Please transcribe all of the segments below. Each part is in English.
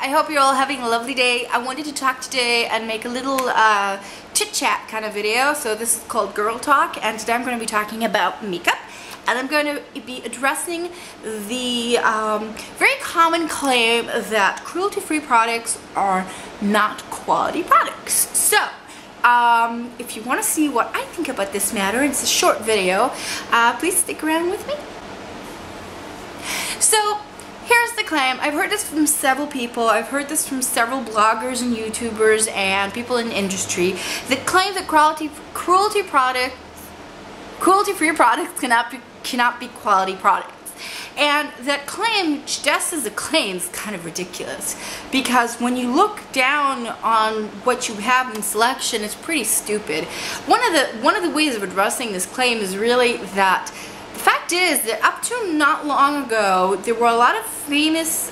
I hope you're all having a lovely day. I wanted to talk today and make a little chit-chat kind of video. So this is called Girl Talk, and today I'm going to be talking about makeup. And I'm going to be addressing the very common claim that cruelty-free products are not quality products. So, if you want to see what I think about this matter, it's a short video, please stick around with me. So, here's the claim. I've heard this from several people. I've heard this from several bloggers and YouTubers and people in the industry that claim that cruelty-free products cannot be quality products. And that claim, just as a claim, is kind of ridiculous, because when you look down on what you have in selection, it's pretty stupid. One of the ways of addressing this claim is really that the fact is that up to not long ago, there were a lot of famous,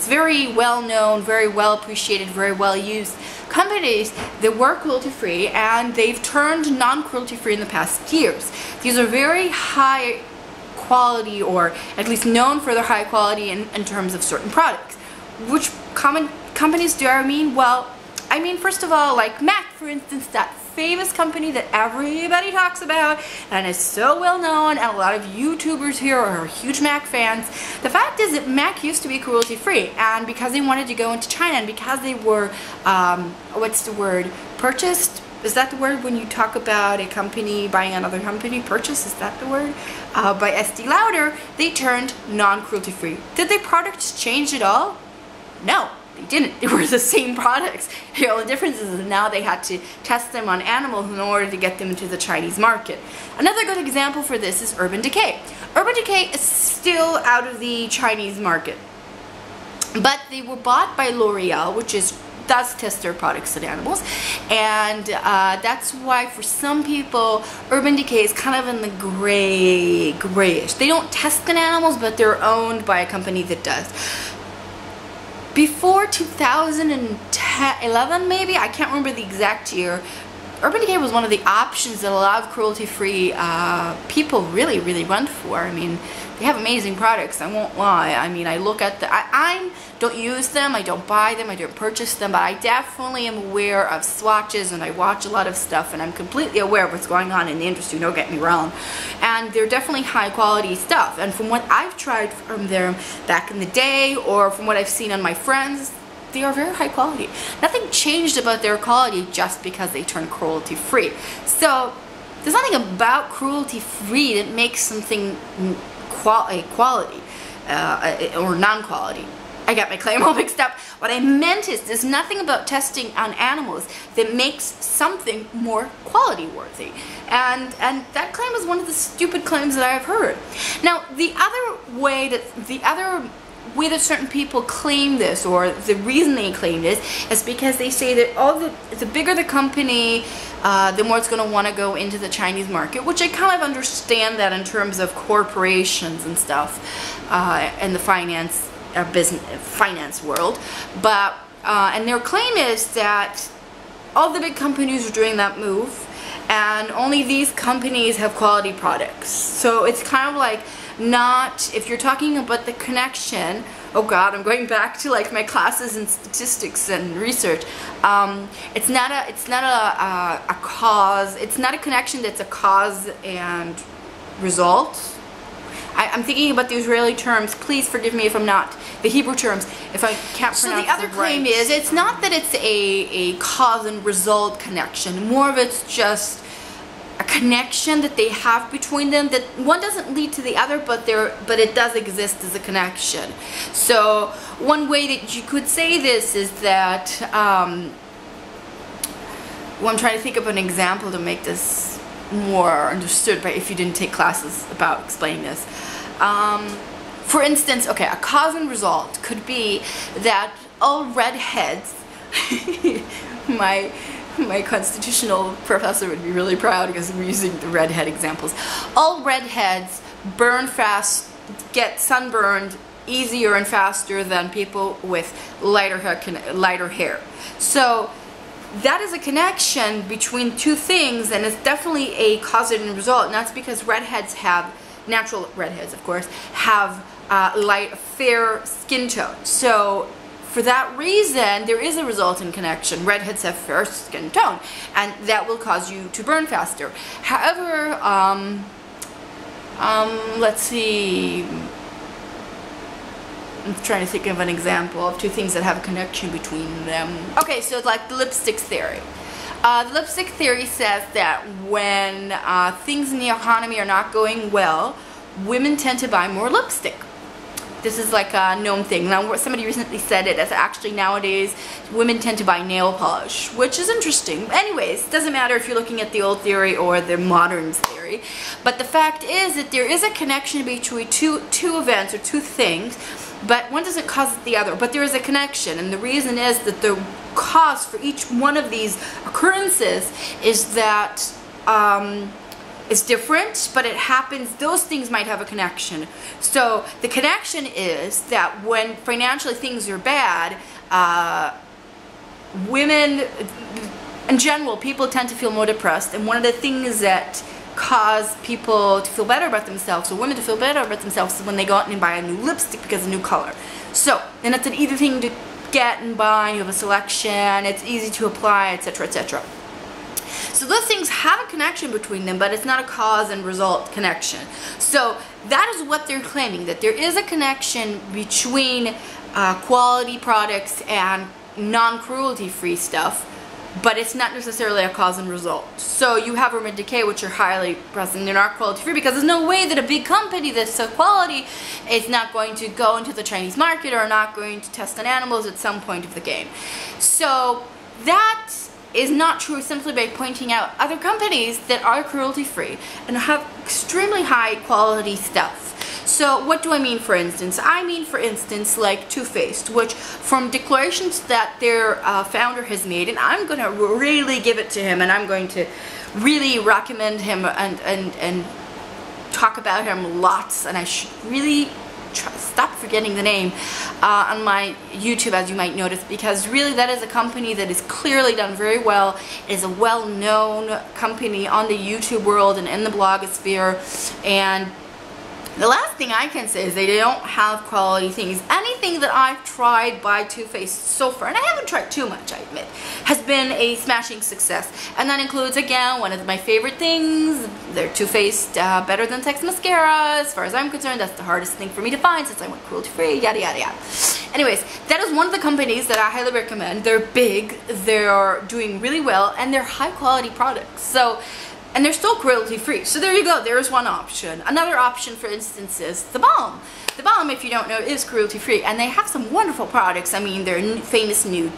very well-known, very well-appreciated, very well-used companies that were cruelty-free, and they've turned non-cruelty-free in the past years. These are very high quality, or at least known for their high quality in terms of certain products. Which common companies do I mean? Well, I mean, first of all, like MAC, for instance, that famous company that everybody talks about and is so well known, and a lot of YouTubers here are huge MAC fans. The fact is that MAC used to be cruelty free, and because they wanted to go into China, and because they were, what's the word, purchased? Is that the word when you talk about a company buying another company? Purchase, is that the word? By Estee Lauder, they turned non-cruelty free. Did their products change at all? No. They didn't. They were the same products. The only difference is that now they had to test them on animals in order to get them into the Chinese market. Another good example for this is Urban Decay. Urban Decay is still out of the Chinese market, but they were bought by L'Oreal, which does test their products on animals, and that's why for some people Urban Decay is kind of in the grayish. They don't test on animals, but they're owned by a company that does. Before 2011, maybe, I can't remember the exact year, Urban Decay was one of the options that a lot of cruelty-free people really went for. I mean, they have amazing products, I won't lie. I mean, I look at I don't use them, I don't buy them, I don't purchase them, but I definitely am aware of swatches, and I watch a lot of stuff, and I'm completely aware of what's going on in the industry, don't get me wrong. And they're definitely high quality stuff, and from what I've tried from them back in the day, or from what I've seen on my friends, they are very high quality. Nothing changed about their quality just because they turned cruelty free. So there's nothing about cruelty free that makes something quality or non-quality. I got my claim all mixed up. What I meant is there's nothing about testing on animals that makes something more quality worthy. And that claim is one of the stupid claims that I've heard. Now, the other way that certain people claim this, or the reason they claim this, is because they say that the bigger the company, the more it's going to want to go into the Chinese market, which I kind of understand that in terms of corporations and stuff, and the finance world. But and their claim is that all the big companies are doing that move, and only these companies have quality products. So it's kind of like, not, if you're talking about the connection, oh god, I'm going back to like my classes in statistics and research. It's not a cause, it's not a connection that's a cause and result. I'm thinking about the Israeli terms, please forgive me if I'm not, the Hebrew terms, if I can't pronounce them right. So the other claim is, it's not that it's a cause and result connection, more of it's just a connection that they have between them, that one doesn't lead to the other, but it does exist as a connection. So one way that you could say this is that, well, I'm trying to think of an example to make this more understood, but if you didn't take classes about explaining this. For instance, okay, a cause and result could be that all redheads, my constitutional professor would be really proud because we're using the redhead examples. All redheads burn fast, get sunburned easier and faster than people with lighter hair. So that is a connection between two things, and it's definitely a cause and result, and that's because redheads have, natural redheads of course, have fair skin tone. So for that reason, there is a resultant connection. Redheads have fair skin tone, and that will cause you to burn faster. However, let's see. I'm trying to think of an example of two things that have a connection between them. Okay, so it's like the lipstick theory. The lipstick theory says that when things in the economy are not going well, women tend to buy more lipstick. This is like a known thing. Now, somebody recently said it as actually nowadays women tend to buy nail polish, which is interesting. Anyways, it doesn't matter if you're looking at the old theory or the modern theory. But the fact is that there is a connection between two events or two things, but one doesn't cause the other. But there is a connection, and the reason is that the cause for each one of these occurrences is that it's different, but it happens, those things might have a connection. So the connection is that when financially things are bad, women, in general, people tend to feel more depressed, and one of the things that cause people to feel better about themselves, or women to feel better about themselves, is when they go out and buy a new lipstick because of a new color. So, and it's an easy thing to get and buy, you have a selection, it's easy to apply, etc., etc. So those things have a connection between them, but it's not a cause and result connection. So that is what they're claiming, that there is a connection between quality products and non-cruelty free stuff, but it's not necessarily a cause and result. So you have Urban Decay, which are highly present, they're not cruelty free, because there's no way that a big company that's so quality is not going to go into the Chinese market or not going to test on animals at some point of the game. So that is not true simply by pointing out other companies that are cruelty free and have extremely high quality stuff. So what do I mean, for instance? I mean, for instance, like Too Faced, which from declarations that their founder has made, and I'm going to really give it to him, and I'm going to really recommend him and talk about him lots, and I should really stop forgetting the name on my YouTube, as you might notice, because really that is a company that is clearly done very well. It is a well-known company on the YouTube world and in the blogosphere, and the last thing I can say is they don't have quality things. Anything that I've tried by Too Faced so far, and I haven't tried too much, I admit, has been a smashing success. And that includes, again, one of my favorite things, their Too Faced Better Than Sex Mascara. As far as I'm concerned, that's the hardest thing for me to find since I went cruelty free, yada yada yada. Anyways, that is one of the companies that I highly recommend. They're big, they're doing really well, and they're high quality products. So, and they're still cruelty free. So there you go, there's one option. Another option, for instance, is The Balm. The Balm, if you don't know, is cruelty free, and they have some wonderful products. I mean, their famous Nude,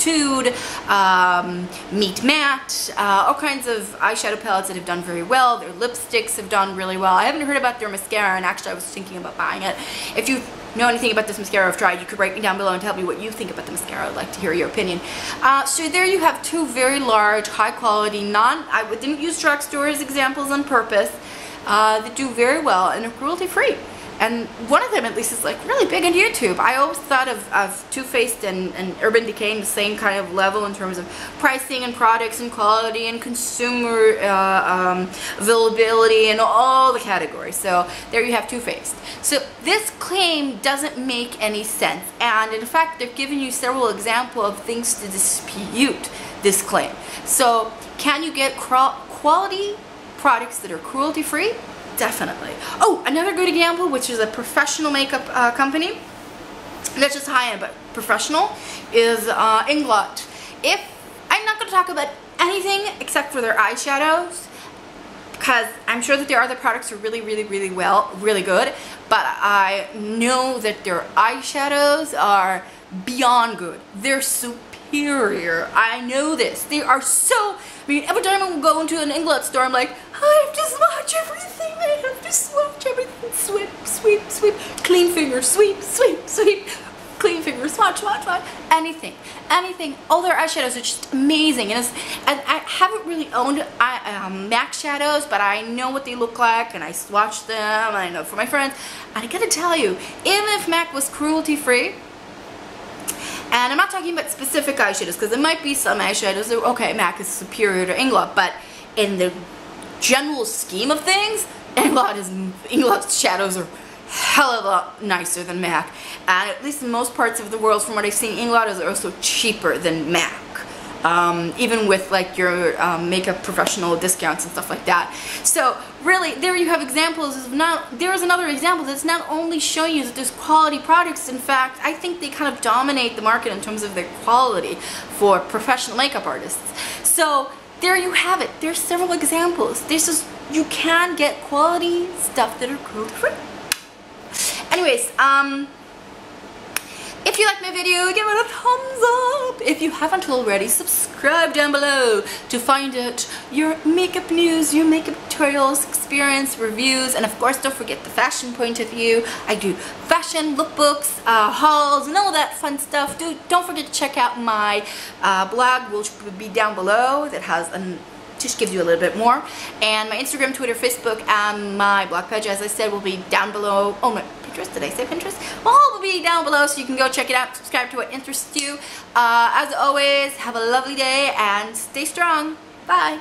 Meat Matte, all kinds of eyeshadow palettes that have done very well. Their lipsticks have done really well. I haven't heard about their mascara, and actually I was thinking about buying it. If you know anything about this mascara I've tried, you could write me down below and tell me what you think about the mascara. I'd like to hear your opinion. So there you have two very large, high quality, I didn't use drugstore as examples on purpose, that do very well and are cruelty free. And one of them, at least, is like really big on YouTube. I always thought of Too Faced and Urban Decay in the same kind of level in terms of pricing and products and quality and consumer availability and all the categories. So there you have Too Faced. So this claim doesn't make any sense. And in fact, they've given you several examples of things to dispute this claim. So can you get quality products that are cruelty free? Definitely. Oh, another good example, which is a professional makeup company. That's just high-end, but professional, is Inglot. I'm not going to talk about anything except for their eyeshadows, because I'm sure that their other products are really good, but I know that their eyeshadows are beyond good. They're superior. I know this. They are so... I mean, every time I go into an Inglot store, I'm like, I have to swatch everything. I have to swatch everything. Sweep, sweep, sweep. Clean finger, sweep, sweep, sweep. Clean finger, swatch, swatch, swatch. Anything, anything. All their eyeshadows are just amazing. And I haven't really owned MAC shadows, but I know what they look like, and I swatch them, and I know for my friends. And I gotta tell you, even if MAC was cruelty free, and I'm not talking about specific eyeshadows, because there might be some eyeshadows that, okay, MAC is superior to Inglot, but in the general scheme of things, Inglot's shadows are hell of a lot nicer than MAC, and at least in most parts of the world, from what I've seen, ink blotters are also cheaper than MAC. Even with like your makeup professional discounts and stuff like that. So really, there you have examples of there's another example that's not only showing you that there's quality products. In fact, I think they kind of dominate the market in terms of their quality for professional makeup artists. So there you have it. There's several examples. You can get quality stuff that are cruelty free. Anyways, if you like my video, give it a thumbs up. If you haven't already, subscribe down below to find out your makeup news, your makeup tutorials, experience, reviews, and of course don't forget the fashion point of view. I do fashion, lookbooks, hauls, and all that fun stuff. Don't forget to check out my blog, which will be down below, that has just gives you a little bit more, and my Instagram, Twitter, Facebook, and my blog page, as I said, will be down below. Oh no, Pinterest, did I say Pinterest? All will be down below, so you can go check it out, subscribe to what interests you. As always, have a lovely day and stay strong. Bye.